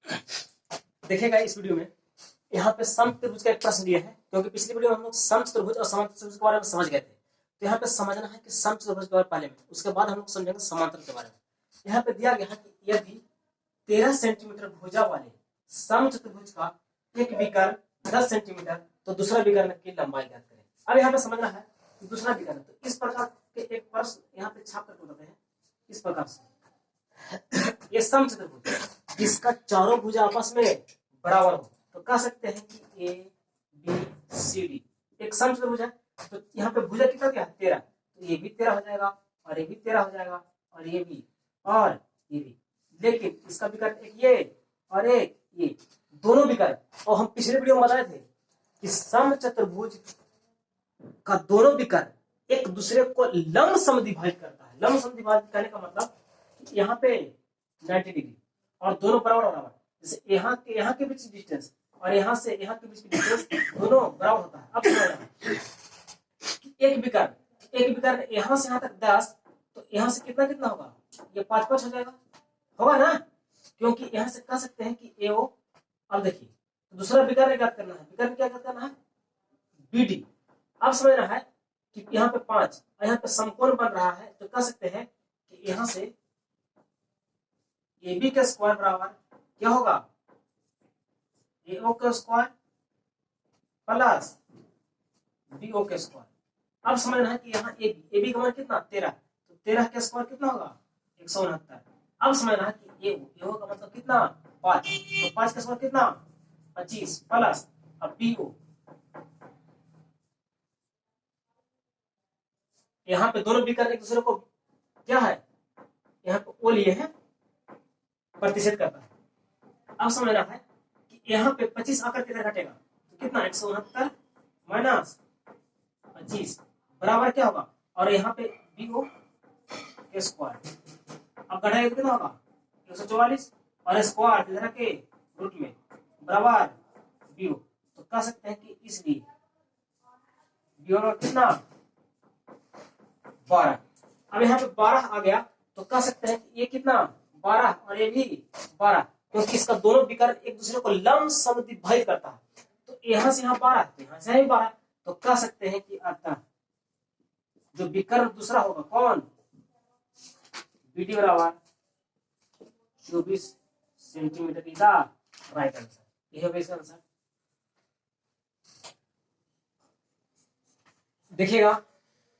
देखेगा इस वीडियो में यहाँ पे समचतुर्भुज का एक प्रश्न दिया है, क्योंकि पिछली वीडियो में हम लोग समचतुर्भुज और समांतर चतुर्भुज के बारे में समझ गए थे। तो यहाँ पे समझना है कि समचतुर्भुज के बारे में पहले में, उसके बाद हम लोग समझेंगे समांतर के बारे में। यहाँ पे दिया गया है कि यदि 13 सेंटीमीटर भुजा वाले समचतुर्भुज का एक विकर्ण 10 सेंटीमीटर तो दूसरा विकर्ण की लंबाई ज्ञात करें। अब यहाँ पे समझना है कि दूसरा विकर्ण, तो इस प्रकार के एक प्रश्न यहाँ पे छाप करके बताते हैं इस प्रकार से। ये समचतुर्भुज जिसका चारों भुजा आपस में बराबर हो तो कह सकते हैं कि ए बी सी डी एक समचतुर्भुज है। तो यहाँ पे भुजा कितना क्या है 13, तो ये भी 13 हो जाएगा और ये भी 13 हो जाएगा और ये भी और ये भी। लेकिन इसका विकर्ण एक ये और एक ये, दोनों विकर्ण, और हम पिछले वीडियो में बताए थे कि समचतुर्भुज का दोनों विकर्ण एक दूसरे को लंब समद्विभाजित करता है। लंब समद्विभाजित करने का मतलब यहाँ पे 90 डिग्री और दोनों बराबर बराबर, जैसे यहाँ के बीच डिस्टेंस और यहाँ से यहाँ के बीच की डिस्टेंस दोनों बराबर होता है। अब समझना एक विकर्ण यहाँ से यहाँ तक 10, तो यहाँ से कितना कितना होगा, ये 5 हो जाएगा, होगा ना, क्योंकि यहाँ से कह सकते हैं कि AO। अब देखिए तो दूसरा विकर्ण ज्ञात करना है, विकर्ण क्या ज्ञात करना है BD। अब समझना है कि यहाँ पे 5 और यहाँ पे समकोण बन रहा है, तो कह सकते हैं कि यहाँ से AB का स्क्वायर बराबर क्या होगा AO का स्क्वायर प्लस BO का स्क्वायर। अब समझना है कि यहाँ AB का मान कितना 13, तो 13 का स्क्वायर कितना होगा 169। अब समझना है कि AO का मतलब कितना 5, तो 5 का स्क्वायर कितना 25 प्लस अब BO। यहाँ पे दोनों विकर्ण एक दूसरे को क्या है, यहाँ पे O लिए है, प्रतिशत करता है। अब समझना है कि यहाँ पे 25 आकर किधर घटेगा, तो कितना 169 माइनस 25 बराबर क्या होगा, और यहाँ पे BO के स्क्वायर। अब घटाएगा तो कितना होगा 144 और स्क्वायर इधर के रूट में बराबर BO। तो कह सकते हैं कि इसलिए BO का कितना 12। अब यहाँ पे 12 आ गया, तो कह सकते हैं कि ये कितना 12 और ये भी 12, क्योंकि इसका दोनों विकर्ण एक दूसरे को लंब समद्विभाजित करता है। तो यहाँ से यहाँ 12, तो यहाँ से 12, तो कह सकते हैं कि अतः जो विकर्ण दूसरा होगा कौन BD बराबर 24 centimetre is the right answer. यह होगा इसका आंसर। देखिएगा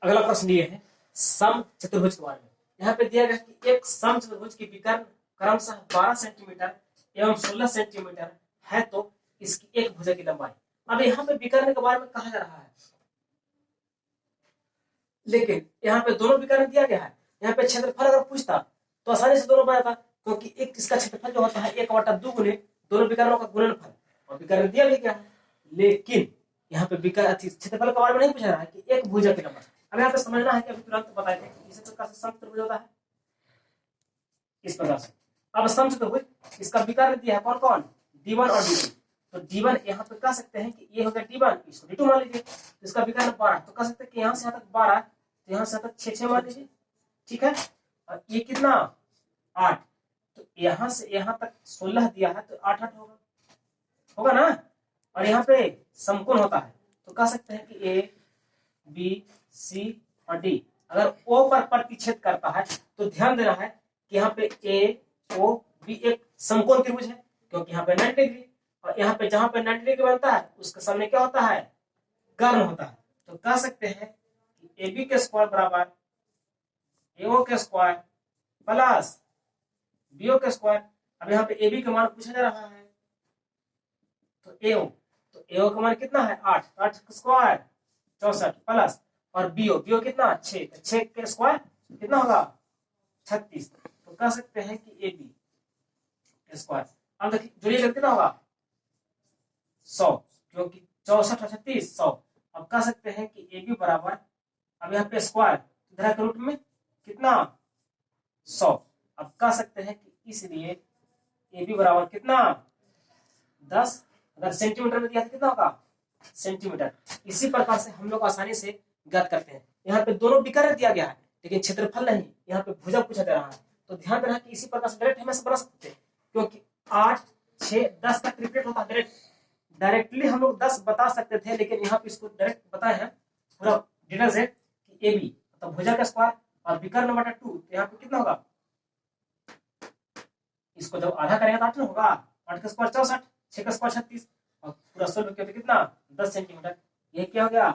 अगला प्रश्न ये है समचतुर्भुज के बारे में। यहाँ पे दिया गया कि एक समचतुर्भुज की विकर्ण क्रमशः 12 सेंटीमीटर एवं 16 सेंटीमीटर है, तो इसकी एक भुजा की लंबाई। अब यहाँ पे विकर्ण के बारे में कहा जा रहा है, लेकिन यहाँ पे दोनों विकर्ण दिया गया है। यहाँ पे क्षेत्रफल अगर पूछता तो आसानी से दोनों बनाता, क्योंकि एक इसका क्षेत्रफल जो होता है 1/2 गुने दोनों विकर्णों का गुणनफल, और विकर्ण दिया भी गया है। लेकिन यहाँ पे क्षेत्रफल के बारे में नहीं पूछा रहा है कि एक भुजा की लंबाई। अब यहाँ पे समझना है कि अभी तुरंत बताए थे इसी प्रकार से समचतुर्भुज होता है इस प्रकार से। अब समचतुर्भुज इसका विकर्ण दिया है कौन कौन D1 और D2, तो D1 यहाँ पे कह सकते हैं कि ये हो गया D1, इसको D2 मान लीजिए। तो इसका विकर्ण 12, तो कह सकते हैं कि यहाँ से यहाँ तक 12, तो यहाँ से यहाँ तक 6 मान लीजिए, ठीक है। और ये कितना 8, तो यहाँ से यहाँ तक 16 दिया है, तो 8 होगा, होगा ना। और यहाँ पे समकोण होता है, तो कह सकते हैं कि A B C और D अगर O पर प्रतिच्छेद करता है, तो ध्यान देना है कि यहाँ पे A O B एक समकोण त्रिभुज है, क्योंकि यहाँ पे 90 डिग्री, और यहाँ पे जहां पे 90 डिग्री बनता है उसके सामने क्या होता है कर्ण होता है। तो कह सकते हैं कि AB के स्क्वायर बराबर AO के स्क्वायर प्लस BO के स्क्वायर। अब यहाँ पे AB का मान पूछा जा रहा है, तो AO का मान कितना है 8 का स्क्वायर 64 प्लस, और BO कितना 6 के स्क्वायर कितना होगा 36। तो कह सकते हैं कि AB के स्क्वायर, अब देखिए जोड़िए कितना होगा 100, क्योंकि 64 और 36 100। अब कह सकते हैं कि AB बराबर, अब यहाँ पे स्क्वायर इधर के रूट में कितना 100। अब कह सकते हैं कि इसलिए AB बराबर कितना 10, अगर सेंटीमीटर में दिया तो कितना होगा सेंटीमीटर। इसी प्रकार से हम लोग आसानी से ज्ञात करते हैं। यहाँ पे दोनों विकर्ण दिया गया है, लेकिन क्षेत्रफल नहीं, यहाँ पे भुजा पूछा जा रहा है। तो ध्यान देना कि इसी प्रकार से डायरेक्ट हमें बना सकते हैं, क्योंकि 8 10 तक रिपीट होता है। डायरेक्टली हम लोग 10 बता सकते थे, लेकिन यहाँ पे इसको डायरेक्ट बताए हैं पूरा डिटेल से कि AB मतलब भुजा का स्क्वायर और विकर्ण बटा 2, तो यहाँ पे कितना होगा, इसको जब आधा करेंगे तो 8 ना होगा, 8 का स्क्वायर 64, 6 का स्क्वायर 36 और पूरा सोल्व किया तो कितना 10 सेंटीमीटर। ये क्या हो गया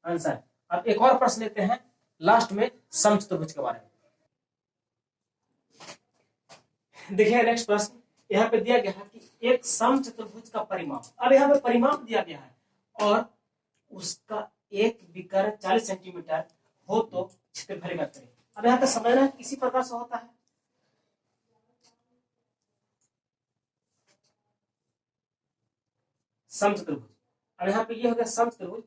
आंसर। अब एक और प्रश्न लेते हैं लास्ट में समचतुर्भुज के बारे में। देखिए नेक्स्ट प्रश्न यहाँ पे दिया गया है कि एक समचतुर्भुज का परिमाप, अब यहाँ पे परिमाप दिया गया है और उसका एक विकर्ण 40 सेंटीमीटर हो तो क्षेत्रफल ज्ञात करें। अब यहाँ पे समझना है इसी प्रकार से होता है। समचतुर्भुज, अब यहाँ पे ये हो गया समचतुर्भुज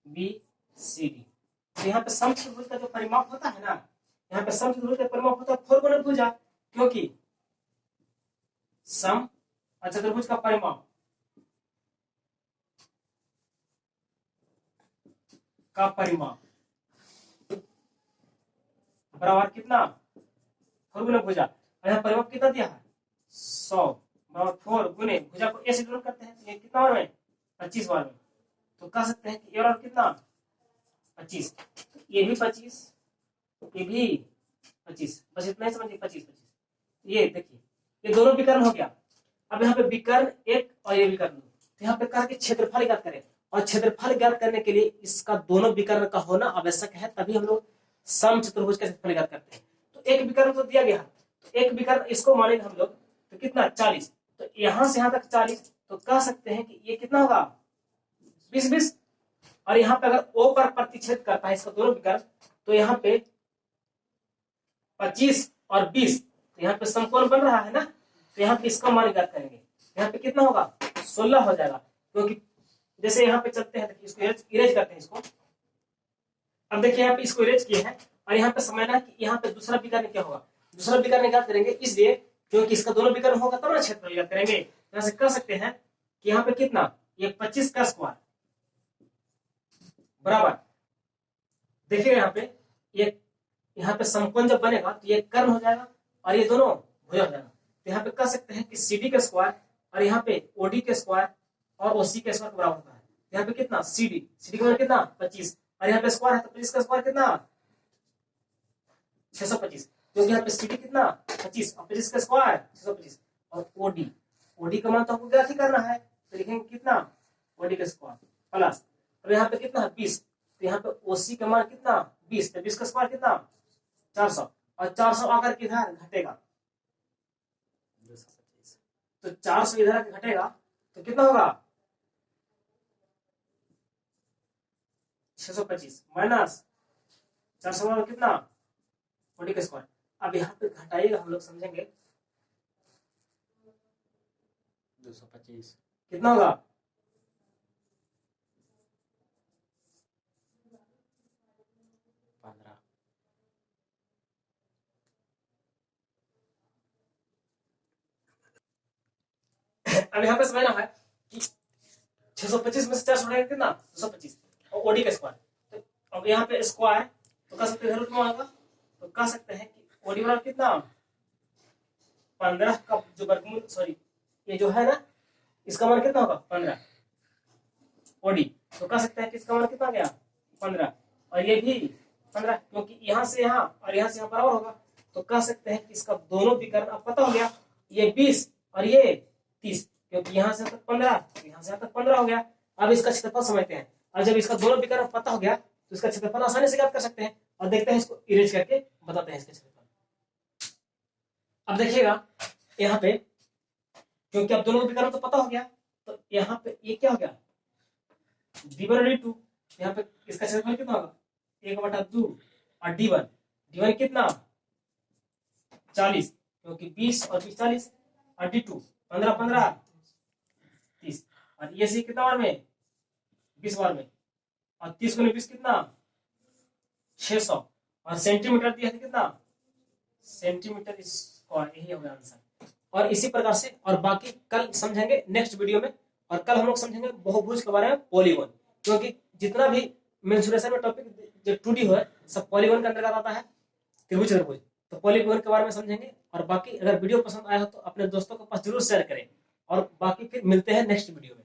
ABCD। तो यहाँ पे समचतुर्भुज का जो परिमाप होता है ना, यहाँ पे समचतुर्भुज का परिमाप होता है 4 गुना भुजा, क्योंकि सम और चतुर्भुज का परिमाप बराबर कितना 4 गुना भुजा, और यहाँ परिमाप कितना दिया है 100 बराबर 4 गुने भुजा को ऐसे डिवाइड करते हैं तो ये कितना बार में 25 बार में, तो कह सकते हैं कि ये और कितना 25, ये भी 25, ये भी 25, बस इतना ही समझिए 25 25। ये देखिए ये दोनों विकर्ण हो गया। अब यहाँ पे विकर्ण एक और ये विकर्ण, तो यहाँ पे कहा कि क्षेत्रफल ज्ञात करें, और क्षेत्रफल ज्ञात करने के लिए इसका दोनों विकर्ण का होना आवश्यक है, तभी हम लोग समचतुर्भुज का क्षेत्रफल ज्ञात करते हैं। तो एक विकर्ण तो दिया गया, तो एक विकर्ण इसको मानेंगे हम लोग तो कितना 40, तो यहां से यहां तक 40, तो कह सकते हैं कि ये कितना होगा 20 20, और यहाँ पे अगर O पर प्रतिच्छेद करता है इसका दोनों विकर्ण, तो यहाँ पे 25 और 20, तो यहाँ पे समकोण बन रहा है ना, तो यहाँ पे इसका मान ज्ञात करेंगे, यहाँ पे कितना होगा 16 हो जाएगा, क्योंकि जैसे यहाँ पे चलते हैं इसको इरेज करते हैं इसको। अब देखिए यहाँ पे इसको इरेज किए हैं, और यहाँ पे समझना है कि यहाँ पे दूसरा विकर्ण क्या होगा, दूसरा विकर्ण ज्ञात करेंगे इसलिए क्योंकि इसका दोनों विकर्ण होगा तब ना क्षेत्रफल ज्ञात करेंगे। यहाँ से कह सकते हैं कि यहाँ पे कितना ये 25 का स्क्वायर बराबर, देखिए यहाँ पे ये यहाँ पे समकोण जब बनेगा तो ये कर्ण हो जाएगा और ये दोनों भुजा हो जाएगा, तो यहाँ पे कह सकते हैं कि CD का स्क्वायर और यहाँ पे OD के स्क्वायर और OC के स्क्वायर के बराबर होता है। यहाँ पे कितना CD का बराबर कितना 25, और यहाँ पे स्क्वायर है तो 25 का स्क्वायर कितना 625, क्योंकि यहाँ पे CD कितना 25 और 25 का स्क्वायर 625, और OD का मान तो हमको ज्ञात ही करना है, तो लिखेंगे कितना OD का स्क्वायर प्लस, अब यहाँ पे कितना 20, तो यहाँ पे OC का मान कितना 20, तो 20 का स्क्वायर कितना 400, और 400 आकर किधर घटेगा 225, तो 400 इधर घटेगा तो कितना होगा 625 माइनस 400 कितना 40 का स्क्वायर। अब यहाँ पे घटाइएगा हम लोग समझेंगे 225 कितना होगा 15। अब यहाँ पे समझना है कि 625 में से 400 हटाएंगे कितना 225 और ओडी का स्क्वायर, तो अब यहाँ पे स्क्वायर तो कह सकते हैं रूट में आएगा, तो कह सकते हैं कि ओडी बराबर कितना 15 का जो वर्गमूल सॉरी ये जो है ना इसका मान कितना होगा 15 ओडी, तो कह सकते हैं कि इसका मान कितना गया 15, और ये भी 15 क्योंकि यहाँ से यहाँ और यहाँ से यहाँ बराबर होगा, तो कह सकते हैं कि इसका दोनों विकर्ण अब पता हो गया, ये 20 और ये 30, क्योंकि यहाँ से तक 15 यहाँ से तक 15 हो गया। अब इसका क्षेत्रफल समझते हैं, और जब इसका दोनों विकर्ण पता हो गया तो इसका क्षेत्रफल आसानी से ज्ञात कर सकते हैं, और देखते हैं इसको इरेज करके बताते हैं इसका क्षेत्रफल। अब देखिएगा यहाँ पे क्योंकि अब दोनों विकर्ण तो पता हो गया, तो यहाँ पे ये क्या हो गया d1 यहाँ पे इसका क्षेत्रफल कितना होगा 1/2 और d1 कितना 40 क्योंकि 20 और 20 40, और d2 15 15 30, और ये सी कितना बार में 20 बार में, और 30 गुने 20 कितना 600, और सेंटीमीटर दिया है कितना सेंटीमीटर स्क्वायर, यही होगा आंसर। और इसी प्रकार से और बाकी कल समझेंगे नेक्स्ट वीडियो में, और कल हम लोग समझेंगे बहुभुज के बारे में पॉलीगॉन, क्योंकि जितना भी मेंसुरेशन में टॉपिक जो 2D हो सब पॉलीगॉन के अंतर्गत आता है त्रिभुज चतुर्भुज। तो पॉलिट गुणन के बारे में समझेंगे। और बाकी अगर वीडियो पसंद आया हो तो अपने दोस्तों के पास जरूर शेयर करें। और बाकी फिर मिलते हैं नेक्स्ट वीडियो में।